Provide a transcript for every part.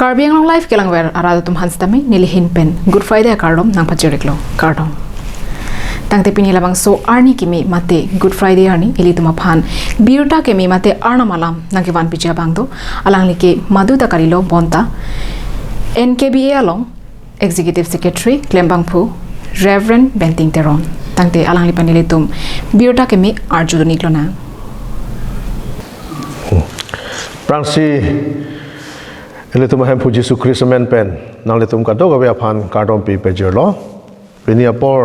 Karbiang long life kelang wer arado tum hans tami nilihin pen Good Friday kardom nang pajeriklo kardom. Tang te pinila bang so arni kimi mate Good Friday arni ili tuma phan biurta kimi mate arnam alam nang kiwan picha bang do alang like madu ta karilo bonta NKBA along Executive Secretary Klembang Phu Reverend Benting Teron. Tang te alang li panili tum biurta kimi arjudo niklo na. Prangsi Elitum hem puji Yesus Kristus men pen nang litum ka doga be phan kardom pi pejerlo pini apor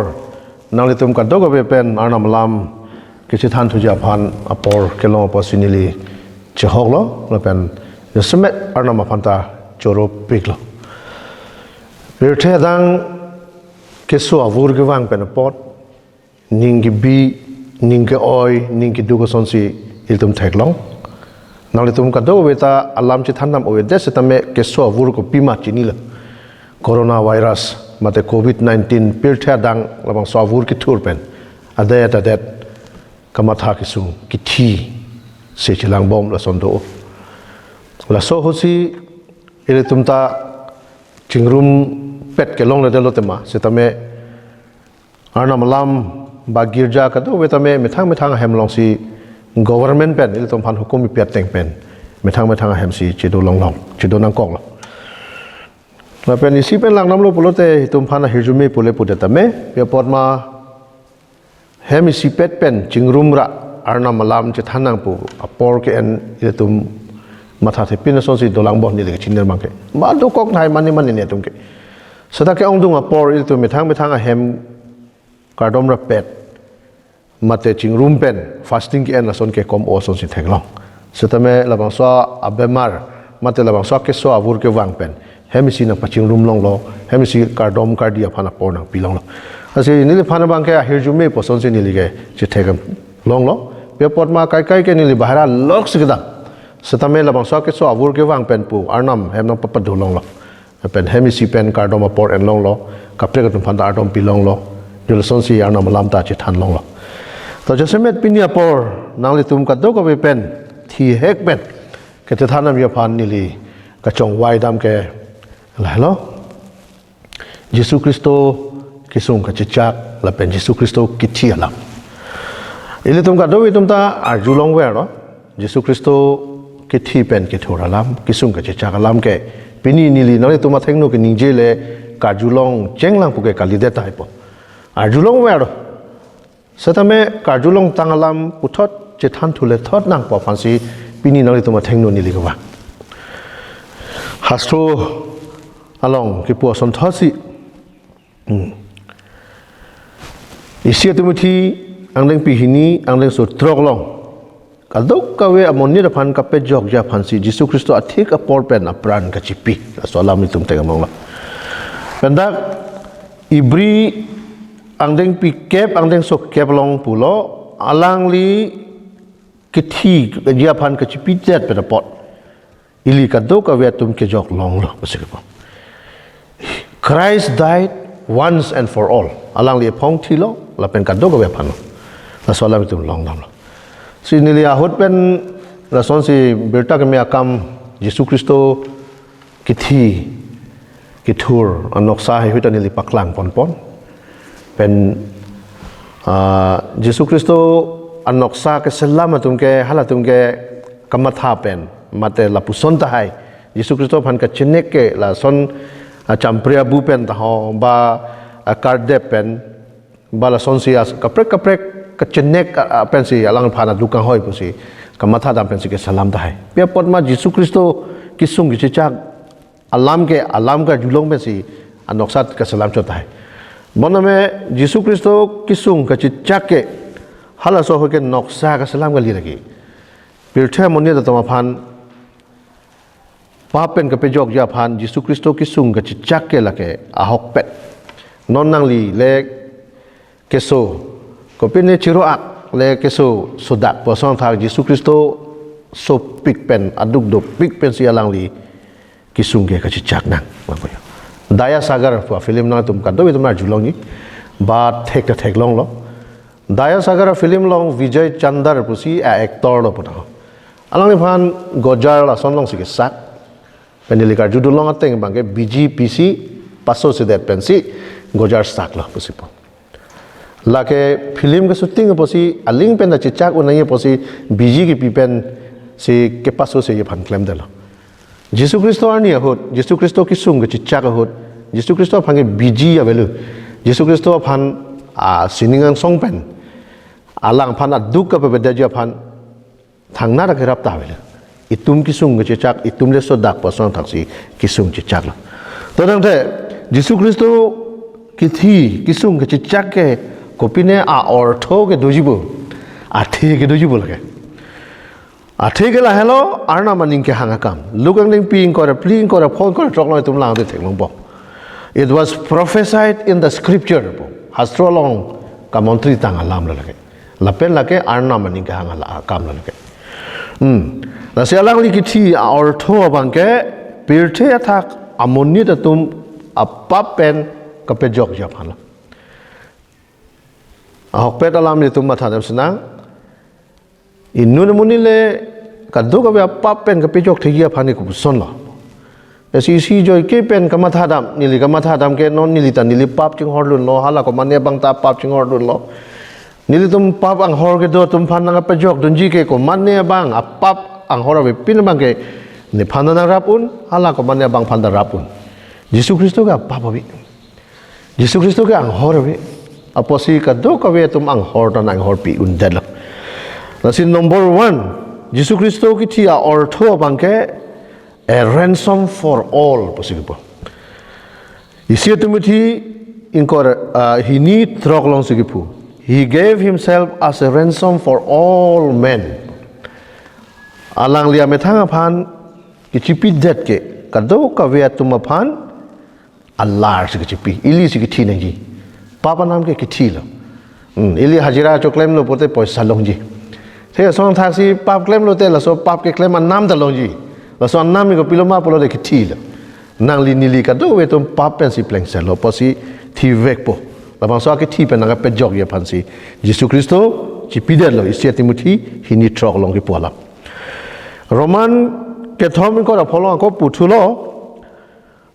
nang litum ka doga be pen arnam lam kichi than thuja phan apor kelong aposinili chehoglo lo pen yesemet arnam phanta choro piklo birthe dang keso avur ge wang pen pot ningi bi ningi oi ningi dugo sonsi iltum theklong nang tum ka do beta alam chi thanam o de se tame keso avur ko pima chinila corona virus mate covid-19 pirtha dang labang so avur ki thur pen ade ta det kamatha ki sung ki thi se chilang bom la sondo la so hosi ele tumta chingrum pet ke long le de lotema se tame arnam lam ba girja ka do beta me methang hem long si government pen il tom phan hukum mi pet teng pen methang hem si chido long chido nang kong la pen isi pen lang nam lo pulote tom phan hirjumi pule pudeta me pe pot ma hem isi pet pen chingrum ra arna malam che thanang pu apor ke en il tum matha the pin so si dolang bon ni le chinner mang ke ma do kok thai mani ne tum ke sada ke ong dung apor il tum methang hem kardom ra pet mate chingrum pen fasting ki en la son ke kom o son si theklong setame labang so abemar mate labang so ke so avur ke wang pen hemisi na pachingrum long lo hemisi kardom kardia phana por nang pilong lo asi nili phana bang ke hirjume po son si nili ke che thegam long lo pe pot ma kai ke nili bahara lok sigda setame labang so ke so avur ke wang pen pu arnam hem nang papat long lo pen hemisi pen kardom por en long lo kapre ka tum phanda artom pilong lo jul son si arnam lam ta che than long lo to josemet pinia por nang le tum ka do ko be pen thi hek pen ke te thanam ya phan nili ka chong wai dam ke la lo Yesu Kristo kisung ka chichak la pen Yesu Kristo ki thi ala ile tum ka do wi tum ta arju long we ro Yesu Kristo ki thi pen ki thora lam kisung ka chichak alam ke pini nili nang le tum ma thengno ke ningje le ka julong chenglang pu ke kalide tai po arju long we ro setame karjulong tangalam puthot che than thule thot nang pa phansi pini nang tuma thengno ni ligawa hastro along ki po son thosi isia tumuthi angdeng pi hini angdeng so trok long kadok kawe amonni da phan kape jok ja phansi Jesu Kristo athik apor pen apran ka chipi salam tum tegamong la penda ibri angdeng pi kep angdeng so kep long pulo alang li kithi dia phan ka chipi jet pe pot ili ka do ka we tum ke jok long lo pasiko Christ died once and for all alang li phong thi lo la pen ka do ka we phan la so la tum long dam lo sinili a hot pen la son si berta ke me akam Jesu Kristo kithi kithur anoksa he hitani li paklang pon pen Yesu Kristo anoksa ke selama tumke halatum ke kamatha pen mate la puson ta hai Yesu Kristo phan ka chinek ke la son champria bu pen ta ho ba karde pen ba la son si kaprek ka chinek pen si alang phana dukang hoi pu si kamatha dam pen si ke salam ta hai pe pot ma Yesu Kristo kisung gi chak alam ka julong pen si anoksa ka salam chota hai boname Yesu Kristo kisung ka chichake hala so hoke noksa ka salam ga li lagi pirthe monni da tama phan papen ka pejok ja phan Yesu Kristo kisung ka chichake lake ahok pet non nang li le keso ko pine chiro ak le keso sodak poson thak Yesu Kristo so pik pen aduk do pik pen si alang li kisung ke ka chichak nang Daya Sagar film na tum ka do tum na julong ni ba thek long lo Daya Sagar film long Vijay Chandar pusi a actor lo puta alang ni phan gojar la son long si ke sak peniligar judul long ateng bangke BGPC paso sedet pensi gojar sak lah posipo lake film ke shooting posi aling pen da chichak unai posi BG ki pipen si ke paso se ye phan claim dela Yesus Kristo ani hot Yesus Kristo ki sung ke chichak hot Yesus Kristo phange BG ya belu Yesus Kristo phan siningang song pen alang phan aduk ka pe daja phan thangna ra kerap ta belu itum kisung ke cecak itum le sodak pasang taksi kisung cecak lah. Tadang te Yesus Kristo kithi kisung ke cecak ke kopine ortho ke dojibo athe ke dojibo lage. Athe ke la hello arnam maning ke hangakam. Lugang ning ping ko pling ko phone ko trok loi tum lang te theng bo. It was prophesied in the scripture bo. Hastro long ka montri tang alam la lage. Lapen lage arnam maning ke hangakam la lage. Nasi alang li kiti ortho bangke pirte athak amonni tatum apapen kapejok japhala ahokpet alam li tum mathadam senang innun munile kaddo ka apapen kapejok thigia phani ku son la esi si joy ke pen kamathadam ke non nili tan nili pap ching horlun lo hala ko mane bang ta pap ching horlun lo nili tum pap ang hor ke do tum phan nga pejok dunji ke ko mane bang apap ang hora be pin bangke ne phandana rapun hala ko mane bang phanda rapun Yesus Kristo ka papabi Yesus Kristo ka ang hora be aposi ka do ka be tum ang hor tan ang hor pi undela nasin number 1 Yesus Kristo ki thia ortho bangke a ransom for all possible isia tumuthi inkor he need trok long sigipu he gave himself as a ransom for all men alang lia methang aphan kichipi det ke kado ka ve tuma phan Allah se kichipi ili se kithi nang ji papa nam ke kithi lo ili hajira cho claim lo pote paisa long ji the song thak si pap claim lo te la so pap ke claim nam da long ji la so nam mi ko piloma polo de kithi lo nang li nili kado ve tum pap pen si pleng se lo posi thi vek po la bang so kithi pen nga pe jog ye phan si Jesu Kristo chipi det lo isia Timothy hi ni trok long ki pola Roman Catholic ko follow ko putulo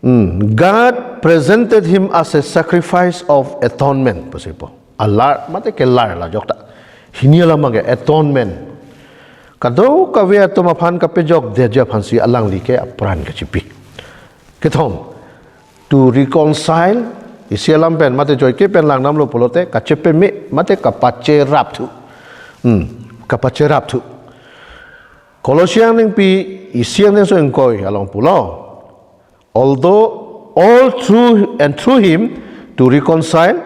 God presented him as a sacrifice of atonement possible Allah mate ke lar la jokta hiniala mage atonement kado ka we to ma phan ka pejok de ja phansi alang li ke apran ka chipi kethom to reconcile isialam pen mate joy ke pen lang nam lo polote ka chepe me mate ka pache rap thu ka pache rap thu Colossians ning pi isiang ning so engkoi along pulo although all through him to reconcile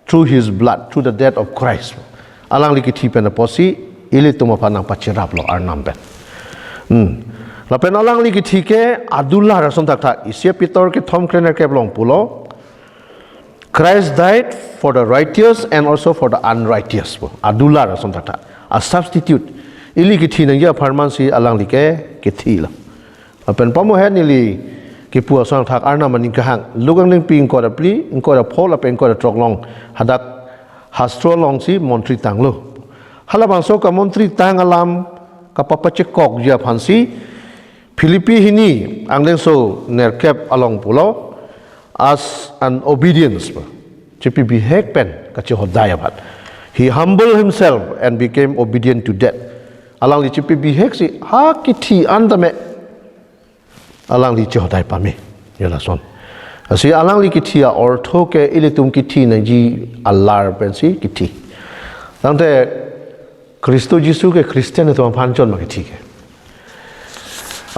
through his blood through the death of Christ alang li kithi pen posi ili tuma panang pachirap lo arnam pen la pen alang li kithi ke adullah rason tak thak isia pitor ke thom klener ke long pulo Christ died for the righteous and also for the unrighteous adullah rason tak thak a substitute ili kithi nang ya pharmacy alang like kithi la apen pamo he nili ki pu sang thak arna maning ka hang lugang ning ping ko da pli ko da phol apen ko da trok long hadak hastro long si montri tanglo hala bang so ka montri tang alam ka papache kok ya phansi Philippi hini anglen so nerkep along pulo as an obedience chipi bi hek pen ka chi hodaya bhat he humbled himself and became obedient to death alang li chipi bi hek si ha kithi andame alang li chodai pame yala son asi alang li kithi ortho ke ilitum kithi na ji Allah pensi kithi tante Kristo Jesu ke Christian to phanchon ma kithi ke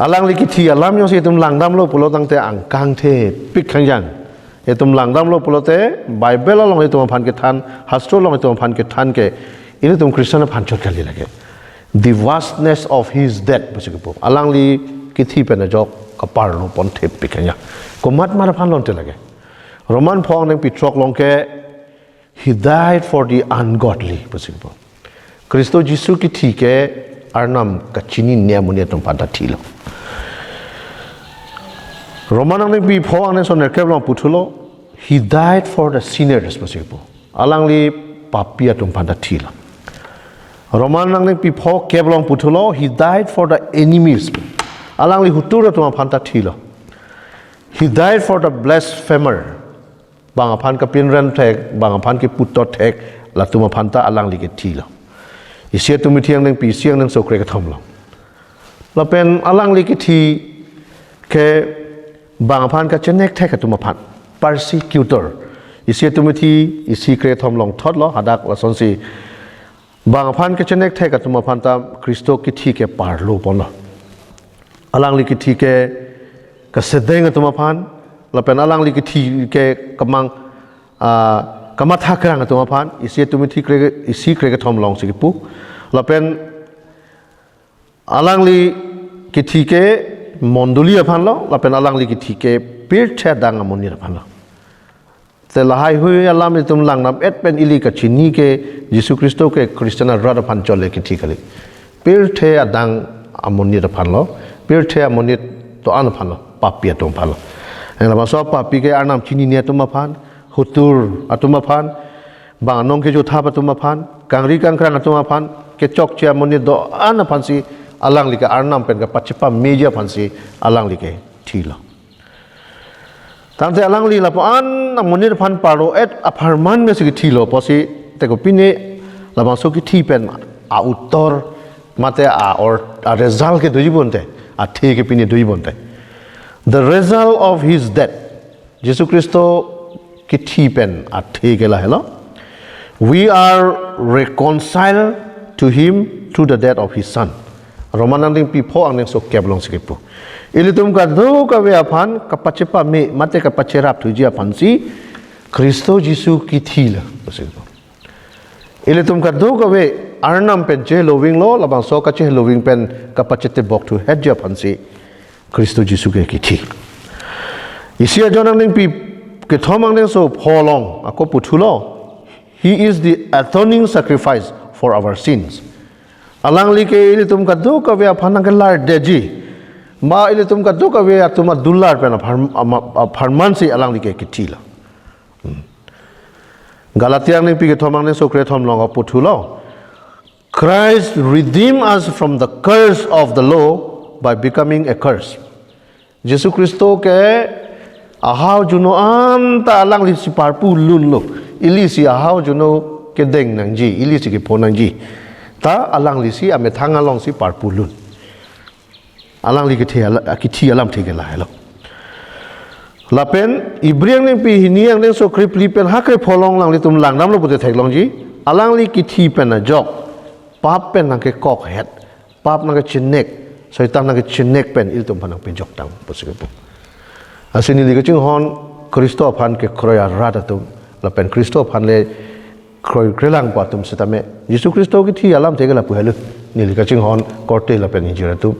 alang li kithi alam yo si tum langdam lo pulo tangte angkang the pik khangjang etum langdam lo pulo te Bible along etum phan ke than hastro long etum phan ke than ke ilitum Christian phanchot kali lage the vastness of his death basico alang li kithi pe na jok kapar lo pon the pikanya ko mat mar phan lon te lage roman phong nang pitrok long ke he died for the ungodly basico Kristo Jesu kithi ke arnam kachini niamune tom pada thilo roman nang bi phong nang son ke long puthulo he died for the sinners basico alang li papia tom pada thilo Roman nang pi pho keblong putulo he died for the enemies alang li hutura tuma phan ta thi lo he died for the blasphemer bang phan ka pin ran thek bang phan ki put to thek la tuma phan ta alang li ke thi lo isia tumi thiang nang pi siang nang so kre ka thom lo la pen alang li ki thi ke bang phan ka chenek thek ka tuma phan persecutor isia tumi thi isi kre thom long thot lo hadak la son si bang phan ka chenek thek ka tuma phan ta kristo ki thi ke par lo pon lo alang li ki thi ke ka sedeng atuma phan la pen alang li ki thi ke kamang kama thakrang atuma phan isi tumi thi kre isi kre ka thom long si pu la pen alang li ki thi ke monduli aphan lo la pen alang li ki thi ke pir the dang amoni aphan lo te la hai hui alam li tum lang nam et pen ili ka chini ke Yesu Kristo ke Kristana rad aphan chole ki thi kali pir the adang amoni aphan lo pir the amoni to an aphan lo papi atom aphan lo la ba so papi ke arnam chini ne atom aphan hutur atom aphan bang nong ke jo tha atom aphan kangri kangkrang atom aphan ke chok che amoni do an aphan si alang li ka arnam pen ka pachipa meja aphan si alang li ke thi lo tante alang li la po an amoni aphan paro et apharman me si thi lo po si te ko pine la ba so ki thi pen a uttor mate a result ke doji bonte a the ke pine doji bonte the result of his death Jesu Kristo ki thi pen a the ke la hello we are reconciled to him through the death of his son romanang ding pi pho ang neng so keblong sikipu ilitum ka do ka we aphan ka pachepa me mate ka pacherap thuji aphan si Kristo Jesu ki thi la sikipu ilitum ka do ka we arnam pen je loving lo labang so ka che loving pen ka pachete bok thu head ja aphan si Kristo Jesu ke ki thi isia jonang ding pi ke thomang ding so pholong ako puthulo he is the atoning sacrifice for our sins alang li ke ilitum ka do ka we aphan ka lar deji ma ilitum ka do ka we atuma dullar pen pharman si alang li ke ki thi la Galatiang ning pi ke thomang ning so kre thom long puthulo Christ redeemed us from the curse of the law by becoming a curse Jesu Kristo ke ahau juno anta alang li si parpu lun lo ili si ahau juno ke deng nang ji ili si ke ponang ji ta alang li si ame thang along si parpu lun alang li ke thi alam the ke la hello lapen ibriang ning pi hiniang ning so krip li pen ha kre pholong lang li tum lang nam lo pute thek long ji alang li ki thi pen na jok pap pen nang ke kok het pap nang ke chinek soitam nang ke chinek pen il tum phanang pe jok tang posike pu asini li ke chung hon Kristo phan ke kroya rada tum la pen Kristo phan le kroi krelang pa tum setame Yesu Kristo ki thi alam thek la pu helu ni li ke chung hon korte la pen injira tum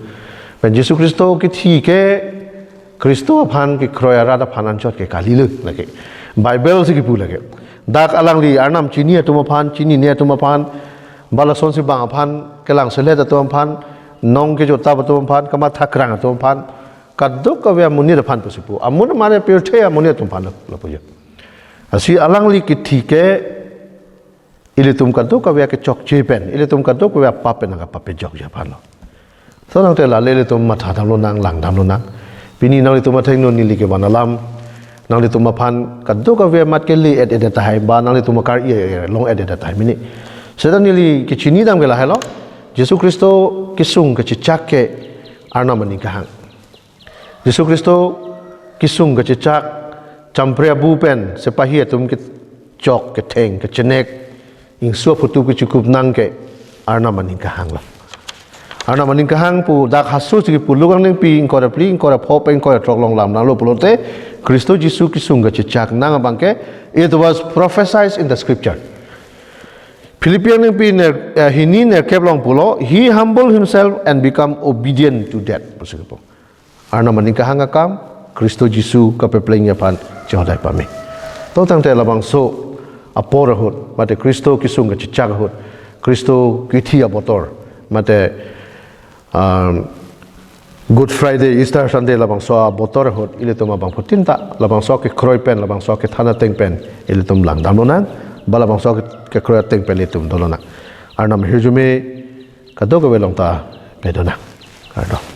pen Yesu Kristo ki thi ke Kristo phan ki kroya rada phanan chot ke kali lu lage Bible se ki pu lage dak alang li arnam chini atuma phan chini ne atuma phan bala son si bang phan kelang sele da tom phan nong ke jo ta tom phan kama thakrang tom phan kadok ka we muni da phan pu sipu amun mare pe the amuni tom phan la pu asi alang li ki thi ke ile tum kadok ka we ke chok che pen ile tum kadok we pa pen nga pa pe jok ja phan lo so nang te la le tum ma tha dam lo nang lang dam lo nang pini nang li tum ma theng no ni li ke banalam nang li tum ma phan kadok ka we mat ke li et et ta hai ba nang li tum kar ye long et et ta hai mini sedanili ki chini dam ke la hello Jesu Kristo ki sung ke chichak ke arnam ani ka hang Jesu Kristo ki sung ke chichak champrea bu pen sepahi tum ke chok ke theng ke chenek ing suap phutu ki chukup nang ke arnam ani ka hang la arnam ani ka hang pu dak hasu chi pu lugang ning pi ing ko da pli ing ko da phop ing ko da trok long lam na lo pulote Kristo Jesu ki sung ke chichak nang bang ke it was prophesied in the Scripture Philippians pi ne hini ne keblong pulo he humbled himself and become obedient to death posipo arna maning ka hanga kam Kristo Jesu ka pe pleng ya pan chodai pa me to tang te labang so apor hot mate Kristo ki sung ka chichak hot Kristo ki thi abotor mate Good Friday Easter Sunday labang so abotor hot ile to ma bang phutin ta labang so ke kroi pen labang so ke thana teng pen ile tum lang dam lo nan bala bang so ke kroya teng pelitum dolona arnam hirjume kadok we long ta pedona ardo